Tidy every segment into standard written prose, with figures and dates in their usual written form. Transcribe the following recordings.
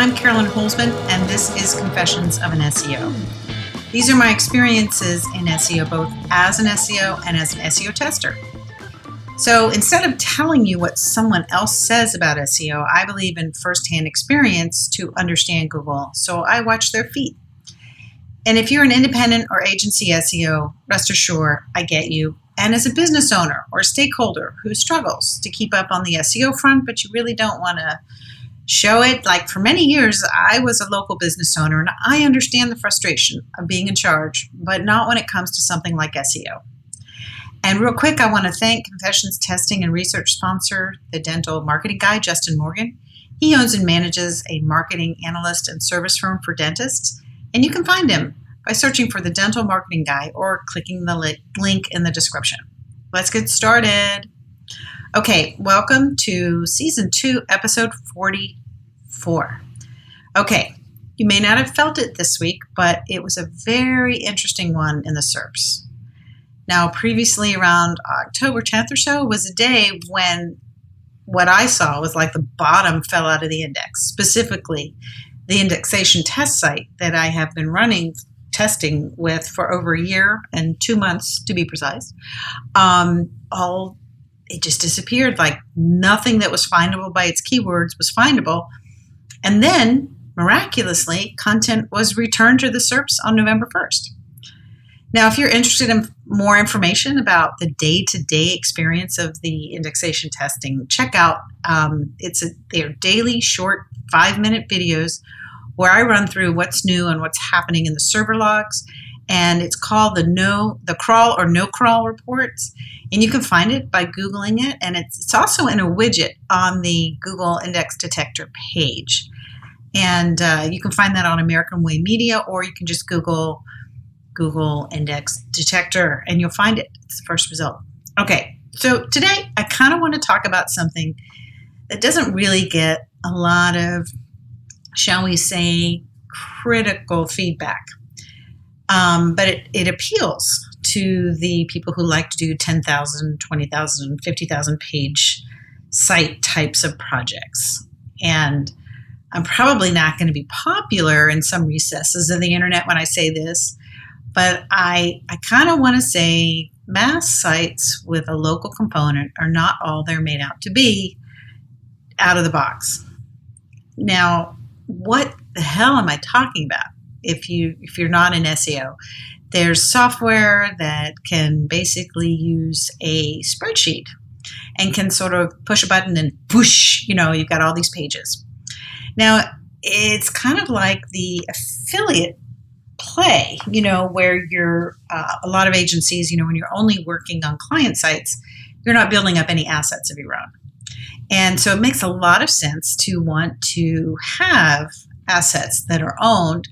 I'm Carolyn Holzman, and this is Confessions of an SEO. These are my experiences in SEO, both as an SEO and as an SEO tester. So instead of telling you what someone else says about SEO, I believe in firsthand experience to understand Google, so I watch their feet. And if you're an independent or agency SEO, rest assured, I get you. And as a business owner or stakeholder who struggles to keep up on the SEO front, but you really don't want to show it. Like for many years, I was a local business owner, and I understand the frustration of being in charge, but not when it comes to something like SEO. And real quick, I want to thank Confessions testing and research sponsor, the dental marketing guy, Justin Morgan. He owns and manages a marketing analyst and service firm for dentists, and you can find him by searching for the dental marketing guy or clicking the link in the description. Let's get started. Okay, welcome to Season 2, Episode 44. Okay, you may not have felt it this week, but it was a very interesting one in the SERPs. Now, previously around October 10th or so was a day when what I saw was like the bottom fell out of the index, specifically the indexation test site that I have been running testing with for over a year and 2 months to be precise. It just disappeared. Like nothing that was findable by its keywords was findable. And then, miraculously, content was returned to the SERPs on November 1st. Now, if you're interested in more information about the day-to-day experience of the indexation testing, check out they're daily short 5-minute videos where I run through what's new and what's happening in the server logs. And it's called the crawl or no crawl reports. And you can find it by Googling it. And it's also in a widget on the Google Index Detector page. And you can find that on American Way Media, or you can just Google Index Detector and you'll find it. It's the first result. Okay, so today I kind of want to talk about something that doesn't really get a lot of, shall we say, critical feedback. But it appeals to the people who like to do 10,000, 20,000, 50,000 page site types of projects. And I'm probably not going to be popular in some recesses of the internet when I say this, but I kind of want to say mass sites with a local component are not all they're made out to be out of the box. Now, what the hell am I talking about? If you're not in SEO, there's software that can basically use a spreadsheet and can sort of push a button and whoosh, you've got all these pages. Now, it's kind of like the affiliate play, where you're a lot of agencies, when you're only working on client sites, you're not building up any assets of your own. And so it makes a lot of sense to want to have assets that are owned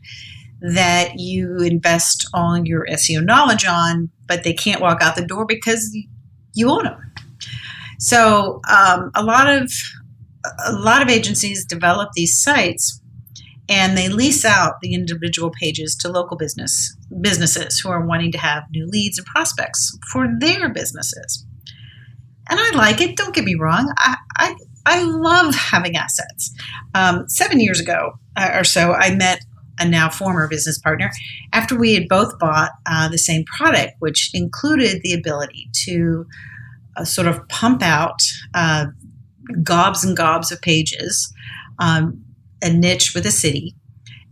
that you invest all your SEO knowledge on, but they can't walk out the door because you own them. So a lot of agencies develop these sites and they lease out the individual pages to local businesses who are wanting to have new leads and prospects for their businesses. And I like it. Don't get me wrong. I love having assets. 7 years ago or so, I met a now former business partner after we had both bought the same product, which included the ability to sort of pump out gobs and gobs of pages, a niche with a city.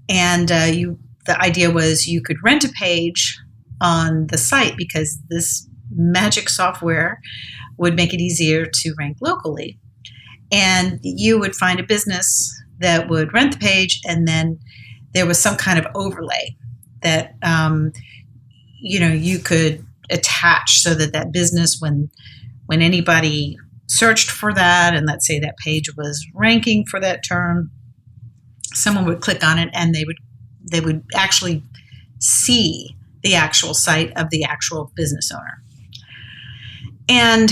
And the idea was you could rent a page on the site because this magic software would make it easier to rank locally. And you would find a business that would rent the page, and then there was some kind of overlay that you could attach so that business, when anybody searched for that, and let's say that page was ranking for that term, someone would click on it and they would actually see the actual site of the actual business owner. And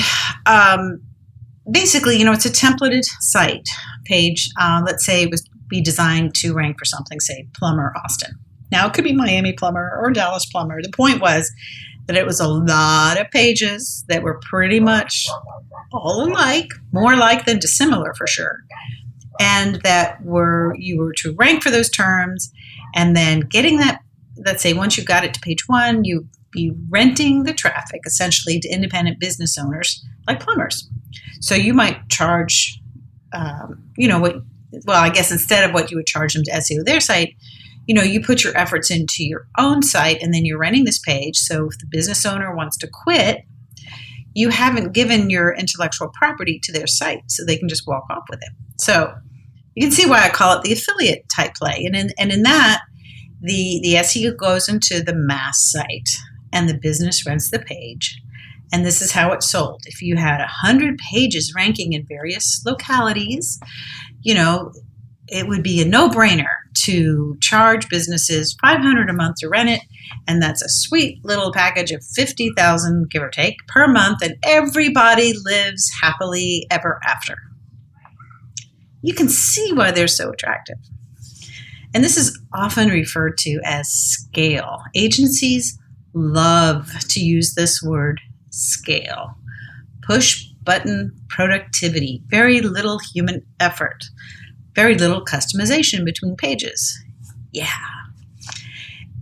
basically, it's a templated site page. Let's say it was be designed to rank for something, say Plumber Austin. Now, it could be Miami Plumber or Dallas Plumber. The point was that it was a lot of pages that were pretty much all alike, more alike than dissimilar for sure. and you were to rank for those terms, and then getting that, let's say once you got it to page 1, you be renting the traffic essentially to independent business owners like plumbers. So you might charge, I guess instead of what you would charge them to SEO their site, you put your efforts into your own site, and then you're renting this page. So if the business owner wants to quit, you haven't given your intellectual property to their site, so they can just walk off with it. So you can see why I call it the affiliate type play. And in that, the SEO goes into the mass site, and the business rents the page. And this is how it's sold. If you had 100 pages ranking in various localities, it would be a no-brainer to charge businesses $500 a month to rent it, and that's a sweet little package of $50,000, give or take, per month, and everybody lives happily ever after. You can see why they're so attractive. And this is often referred to as scale. Agencies love to use this word, scale. Push button productivity, very little human effort, very little customization between pages. Yeah.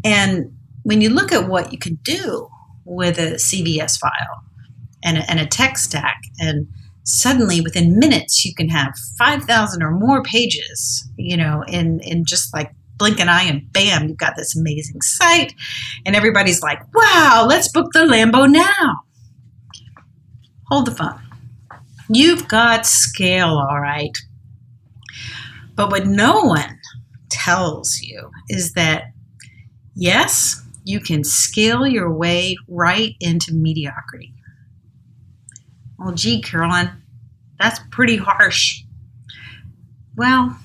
And when you look at what you can do with a CVS file and a tech stack, and suddenly within minutes you can have 5,000 or more pages, in just like blink an eye, and bam, you've got this amazing site, and everybody's like, wow, let's book the Lambo now. Hold the phone. You've got scale, all right. But what no one tells you is that, yes, you can scale your way right into mediocrity. Well, gee, Carolyn, that's pretty harsh. Well,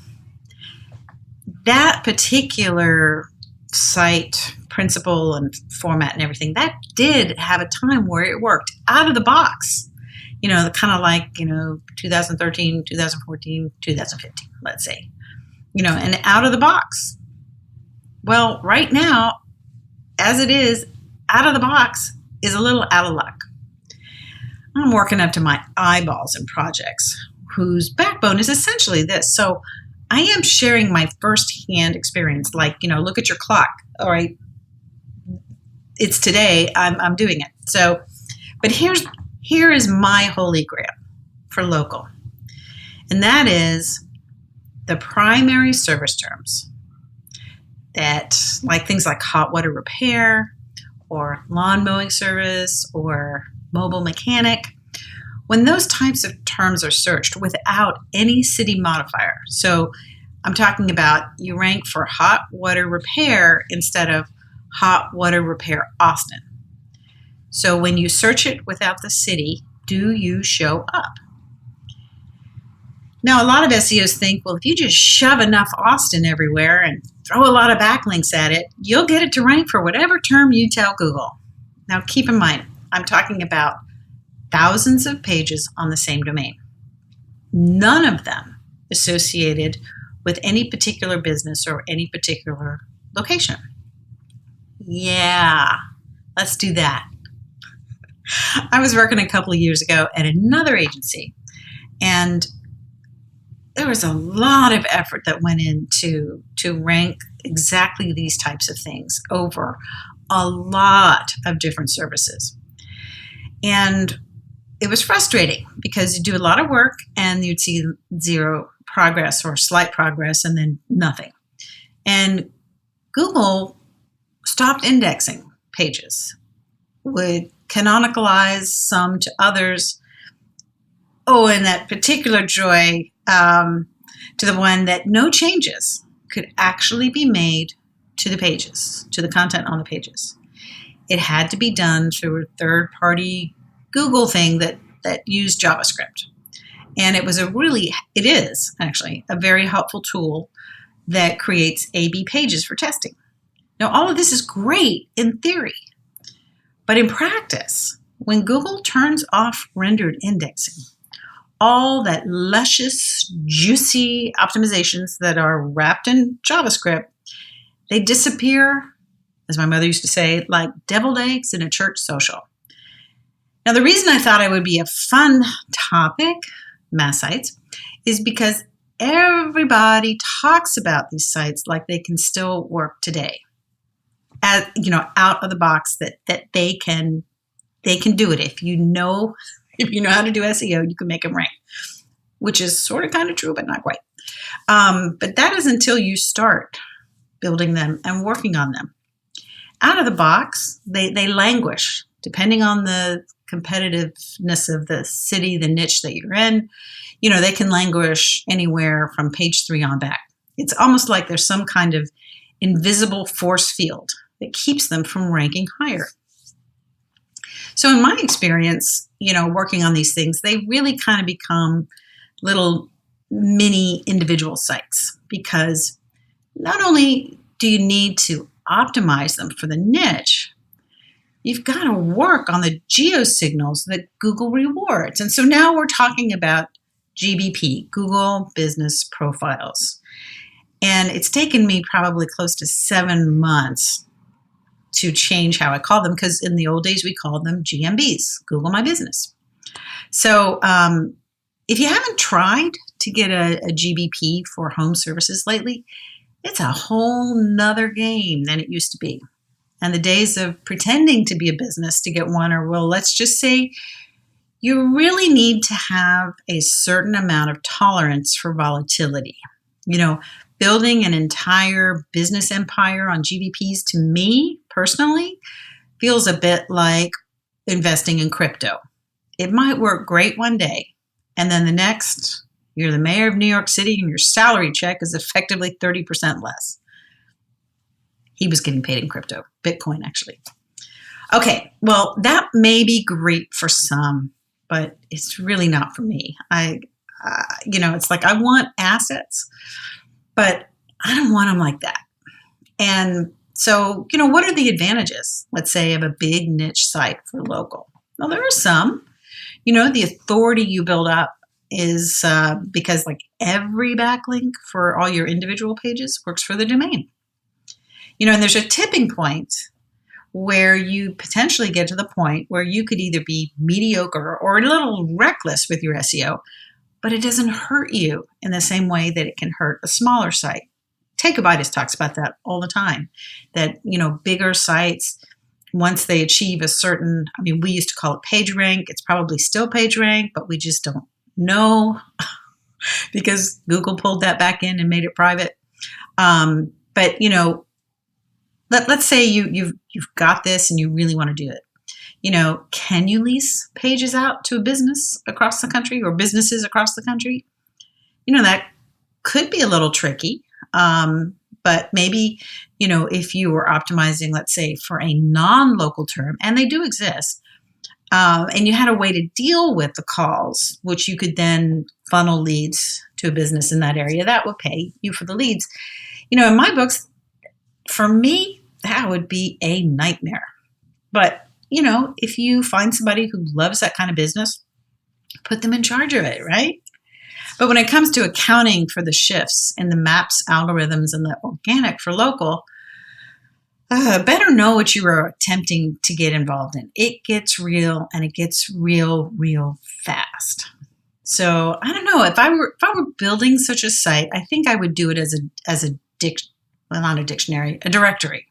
that particular site principle and format and everything, that did have a time where it worked out of the box. Kind of like, 2013, 2014, 2015, let's say, and out of the box. Well, right now, as it is, out of the box is a little out of luck. I'm working up to my eyeballs in projects whose backbone is essentially this. So I am sharing my firsthand experience, like, look at your clock. All right. It's today. I'm doing it. So, but here is my holy grail for local. And that is the primary service terms that, like things like hot water repair or lawn mowing service or mobile mechanic, when those types of terms are searched without any city modifier. So I'm talking about you rank for hot water repair instead of hot water repair Austin. So when you search it without the city, do you show up? Now, a lot of SEOs think, well, if you just shove enough Austin everywhere and throw a lot of backlinks at it, you'll get it to rank for whatever term you tell Google. Now, keep in mind, I'm talking about thousands of pages on the same domain. None of them associated with any particular business or any particular location. Yeah, let's do that. I was working a couple of years ago at another agency, and there was a lot of effort that went into rank exactly these types of things over a lot of different services. And it was frustrating because you do a lot of work and you'd see zero progress or slight progress and then nothing. And Google stopped indexing pages, would canonicalize some to others. Oh, and that particular joy to the one that no changes could actually be made to the pages, to the content on the pages. It had to be done through a third-party Google thing that used JavaScript. And it is actually a very helpful tool that creates A/B pages for testing. Now, all of this is great in theory, but in practice, when Google turns off rendered indexing, all that luscious, juicy optimizations that are wrapped in JavaScript, they disappear, as my mother used to say, like deviled eggs in a church social. Now, the reason I thought it would be a fun topic, mass sites, is because everybody talks about these sites like they can still work today. Out of the box that they can do it. If you know how to do SEO, you can make them rank, which is sort of kind of true, but not quite. But that is until you start building them and working on them. Out of the box, they languish, depending on the competitiveness of the city, the niche that you're in. They can languish anywhere from page 3 on back. It's almost like there's some kind of invisible force field that keeps them from ranking higher. So in my experience, working on these things, they really kind of become little mini individual sites, because not only do you need to optimize them for the niche, you've got to work on the geosignals that Google rewards. And so now we're talking about GBP, Google Business Profiles. And it's taken me probably close to 7 months to change how I call them, because in the old days we called them GMBs, Google My Business. So if you haven't tried to get a GBP for home services lately, it's a whole nother game than it used to be. And the days of pretending to be a business to get one are, well, let's just say you really need to have a certain amount of tolerance for volatility. Building an entire business empire on GBPs, to me personally, feels a bit like investing in crypto. It might work great one day, and then the next, you're the mayor of New York City and your salary check is effectively 30% less. He was getting paid in crypto, Bitcoin actually. Okay, well, that may be great for some, but it's really not for me. It's like I want assets, but I don't want them like that. And so, what are the advantages, let's say, of a big niche site for local? Well, there are some. The authority you build up is because like every backlink for all your individual pages works for the domain. And there's a tipping point where you potentially get to the point where you could either be mediocre or a little reckless with your SEO, but it doesn't hurt you in the same way that it can hurt a smaller site. Uppbeat talks about that all the time, that, bigger sites, once they achieve a certain, we used to call it page rank. It's probably still page rank, but we just don't know because Google pulled that back in and made it private. But, let's say you've got this and you really want to do it. Can you lease pages out to a business across the country or businesses across the country? That could be a little tricky. But maybe, if you were optimizing, let's say, for a non-local term, and they do exist, and you had a way to deal with the calls, which you could then funnel leads to a business in that area, that would pay you for the leads. In my books, for me, that would be a nightmare. But, if you find somebody who loves that kind of business, put them in charge of it, right? But when it comes to accounting for the shifts in the maps, algorithms, and the organic for local, better know what you are attempting to get involved in. It gets real, and it gets real, real fast. So I don't know, if I were building such a site, I think I would do it as a directory.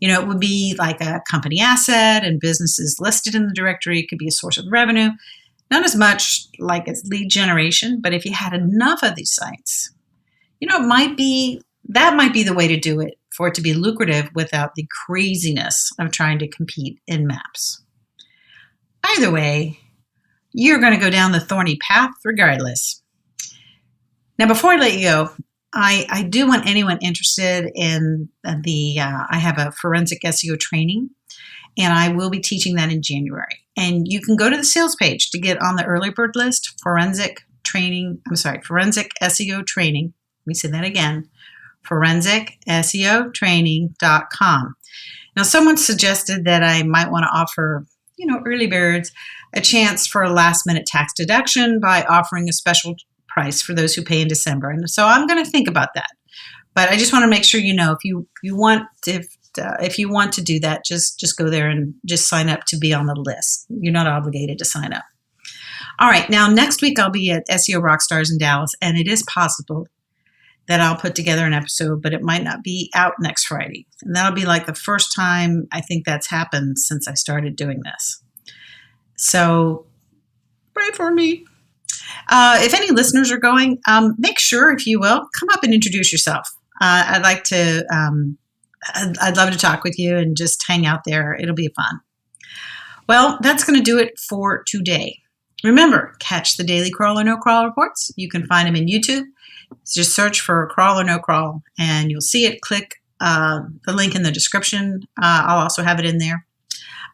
It would be like a company asset and businesses listed in the directory. It could be a source of revenue. Not as much like it's lead generation, but if you had enough of these sites, that might be the way to do it for it to be lucrative without the craziness of trying to compete in maps. Either way, you're going to go down the thorny path regardless. Now, before I let you go, I do want anyone interested in I have a forensic SEO training, and I will be teaching that in January. And you can go to the sales page to get on the early bird list, forensic SEO training. Let me say that again, forensicseotraining.com. Now, someone suggested that I might want to offer, early birds a chance for a last minute tax deduction by offering a special price for those who pay in December. And so I'm going to think about that. But I just want to make sure if you want to do that, just go there and just sign up to be on the list. You're not obligated to sign up. All right, now next week I'll be at SEO Rockstars in Dallas, and it is possible that I'll put together an episode, but it might not be out next Friday. And that'll be like the first time I think that's happened since I started doing this. So pray for me. If any listeners are going, make sure, if you will, come up and introduce yourself. I'd love to talk with you and just hang out there. It'll be fun. Well, that's going to do it for today. Remember, catch the daily Crawl or No Crawl reports. You can find them in YouTube. Just search for Crawl or No Crawl, and you'll see it. Click the link in the description. I'll also have it in there.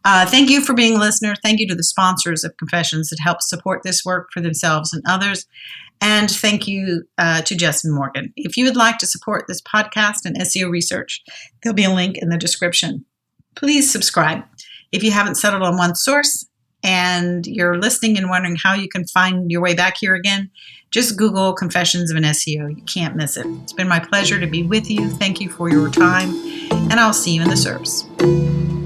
Thank you for being a listener. Thank you to the sponsors of Confessions that help support this work for themselves and others. And thank you to Justin Morgan. If you would like to support this podcast and SEO research, there'll be a link in the description. Please subscribe. If you haven't settled on one source and you're listening and wondering how you can find your way back here again, just Google Confessions of an SEO. You can't miss it. It's been my pleasure to be with you. Thank you for your time, and I'll see you in the SERPs.